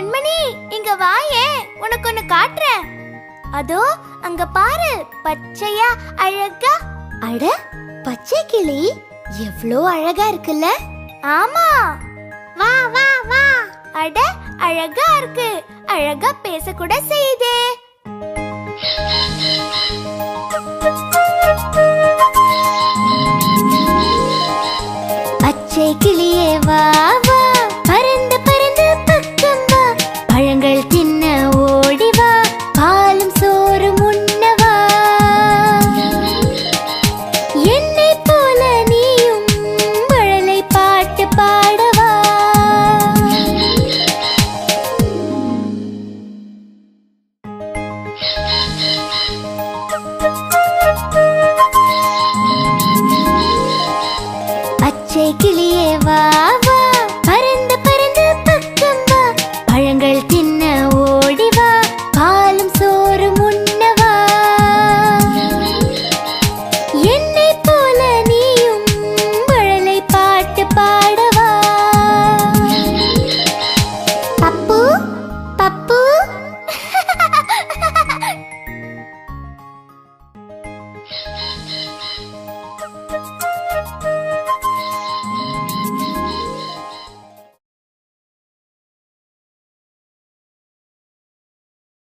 கண்மணி, இங்க வாயே, உனக்கு ஒன்னு காட்டுறேன். அதோ அங்க பாரு, பச்சையா அழகா. அட, பச்சை கிளி எவ்ளோ அழகா இருக்குல்ல? ஆமா, வா வா வா. அட, அழகா இருக்கு, அழகா பேச கூட செய்யுதே. பச்சை கிளியே வா வா, பறந்து பறந்து பக்கம் வா, பழங்கள் தின்ன ஓடி வா, பாலும் சோறும் உண்ணவா. என்னை போல நீயும் மழலை பாட்டு பாடவா. பச்சை கிளியே வா